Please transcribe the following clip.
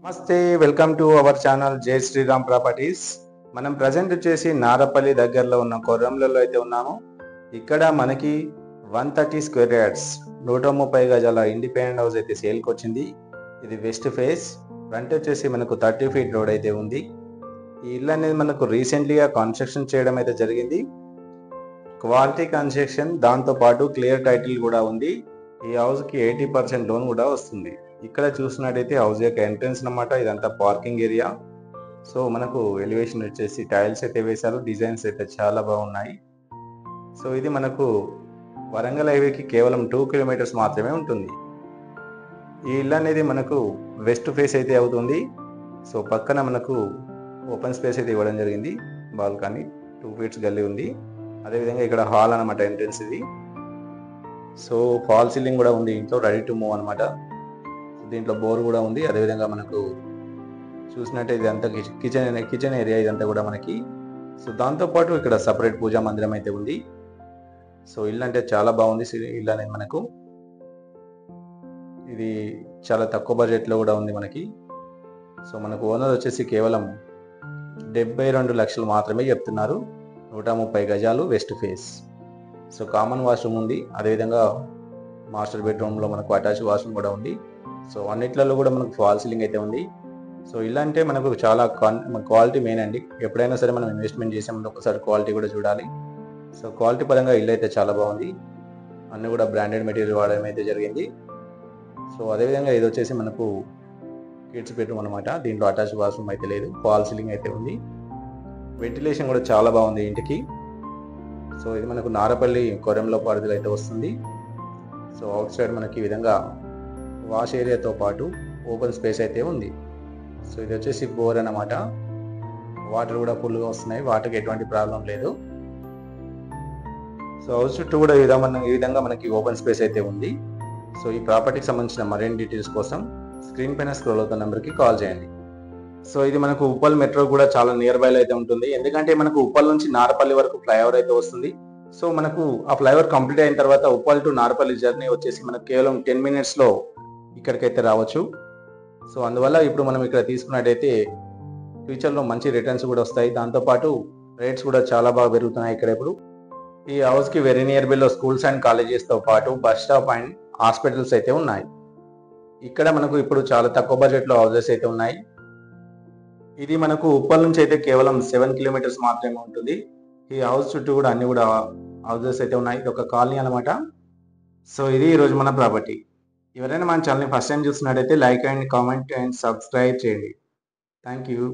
నమస్తే, welcome to our channel జై Sriram properties. మనం ప్రజెంట్ వచ్చేసి నారపల్లి దగ్గరలో ఉన్న కొర్రంలలో అయితే ఉన్నాము. ఇక్కడ మనకి 130 స్క్వేర్ యార్డ్స్ 130 గజాల ఇండిపెండెంట్ హౌస్ అయితే సేల్కి వచ్చింది. ఇది వెస్ట్ ఫేస్, ఫ్రంట్ వచ్చేసి మనకు 30 ఫీట్ రోడ్ అయితే ఉంది. ఈ ఇల్లు అనేది మనకు రీసెంట్లీగా కన్స్ట్రక్షన్ చేయడం అయితే జరిగింది. క్వాలిటీ కన్స్ట్రక్షన్, దాంతోపాటు క్లియర్ టైటిల్ కూడా ఉంది. ఈ హౌస్కి 80% లోన్ కూడా వస్తుంది. ఇక్కడ చూసినట్టయితే హౌస్ యొక్క ఎంట్రన్స్ అన్నమాట. ఇదంతా పార్కింగ్ ఏరియా. సో మనకు ఎలివేషన్ వచ్చేసి టైల్స్ అయితే వేశారు. డిజైన్స్ అయితే చాలా బాగున్నాయి. సో ఇది మనకు వరంగల్ హైవేకి కేవలం 2 కిలోమీటర్స్ మాత్రమే ఉంటుంది. ఈ ఇల్లు అనేది మనకు వెస్ట్ ఫేస్ అయితే అవుతుంది. సో పక్కన మనకు ఓపెన్ స్పేస్ అయితే ఇవ్వడం జరిగింది. బాల్కనీ 2 ఫీట్స్ గల్లీ ఉంది. అదేవిధంగా ఇక్కడ హాల్ అనమాట ఎంట్రన్స్ ఇది. సో ఫాల్ సీలింగ్ కూడా ఉంది ఇంట్లో, రెడీ టు మూవ్ అనమాట. దీంట్లో బోర్ కూడా ఉంది. అదేవిధంగా మనకు చూసినట్టే ఇదంతా కిచెన్ ఏరియా ఇదంతా కూడా మనకి. సో దాంతోపాటు ఇక్కడ సపరేట్ పూజా మందిరం అయితే ఉంది. సో ఇల్లు అంటే చాలా బాగుంది. ఇల్లు అనేది మనకు ఇది చాలా తక్కువ బడ్జెట్లో కూడా ఉంది మనకి. సో మనకు ఓనర్ వచ్చేసి కేవలం 72 లక్షలు మాత్రమే చెప్తున్నారు. 130 గజాలు west face. So common washroom ఉంది. అదేవిధంగా మాస్టర్ బెడ్రూమ్లో మనకు అటాచ్ వాష్రూమ్ కూడా ఉంది. సో అన్నిట్లలో కూడా మనకు ఫాల్ సీలింగ్ అయితే ఉంది. సో ఇలా అంటే మనకు చాలా క్వాలిటీ మెయిన్ అండి. ఎప్పుడైనా సరే మనం ఇన్వెస్ట్మెంట్ చేసే ముందు ఒకసారి క్వాలిటీ కూడా చూడాలి. సో క్వాలిటీ పరంగా ఇల్లు అయితే చాలా బాగుంది. అన్నీ కూడా బ్రాండెడ్ మెటీరియల్ వాడడం అయితే జరిగింది. సో అదేవిధంగా ఇది వచ్చేసి మనకు కిడ్స్ బెడ్రూమ్ అనమాట. దీంట్లో అటాచ్ వాష్రూమ్ అయితే లేదు, ఫాల్ సీలింగ్ అయితే ఉంది. వెంటిలేషన్ కూడా చాలా బాగుంది ఇంటికి. సో ఇది మనకు నారపల్లి కొరెంలో పరిధిలో అయితే వస్తుంది. సో అవుట్ సైడ్ మనకి ఈ విధంగా వాష్ ఏరియాతో పాటు ఓపెన్ స్పేస్ అయితే ఉంది. సో ఇది వచ్చేసి బోర్ అన్నమాట. వాటర్ కూడా ఫుల్గా వస్తున్నాయి, వాటర్కి ఎటువంటి ప్రాబ్లం లేదు. సో హౌస్ చుట్టూ కూడా ఈ విధంగా మనకి ఓపెన్ స్పేస్ అయితే ఉంది. సో ఈ ప్రాపర్టీకి సంబంధించిన మరిన్ని డీటెయిల్స్ కోసం స్క్రీన్ పైన స్క్రోల్ అవుతున్న నెంబర్కి కాల్ చేయండి. సో ఇది మనకు ఉప్పల్ మెట్రో కూడా చాలా నియర్ బైలో అయితే ఉంటుంది. ఎందుకంటే మనకు ఉప్పల్ నుంచి నారపల్లి వరకు ఫ్లైఓవర్ అయితే వస్తుంది. సో మనకు ఆ ఫ్లైఓవర్ కంప్లీట్ అయిన తర్వాత ఉప్పల్ టు నారపల్లి జర్నీ వచ్చేసి మనకు కేవలం 10 మినిట్స్లో ఇక్కడికైతే రావచ్చు. సో అందువల్ల ఇప్పుడు మనం ఇక్కడ తీసుకున్నట్టయితే ఫ్యూచర్లో మంచి రిటర్న్స్ కూడా వస్తాయి. దాంతోపాటు రేట్స్ కూడా చాలా బాగా పెరుగుతున్నాయి ఇక్కడ. ఇప్పుడు ఈ హౌస్కి వెరీ నియర్ బైలో స్కూల్స్ అండ్ కాలేజెస్తో పాటు బస్ స్టాప్ అండ్ హాస్పిటల్స్ అయితే ఉన్నాయి. ఇక్కడ మనకు ఇప్పుడు చాలా తక్కువ బడ్జెట్లో హౌసెస్ అయితే ఉన్నాయి. ఇది మనకు ఉప్పల్ నుంచి అయితే కేవలం 7 కిలోమీటర్స్ మాత్రమే ఉంటుంది. ఈ హౌస్ చుట్టూ కూడా అన్ని కూడా హౌసెస్ అయితే ఉన్నాయి. ఇది ఒక కాలనీ అనమాట. సో ఇది ఈరోజు మన ప్రాపర్టీ. ఎవరైనా మన ఛానల్ని ఫస్ట్ టైం చూస్తున్నట్టయితే like and comment and subscribe చేయండి. Thank you.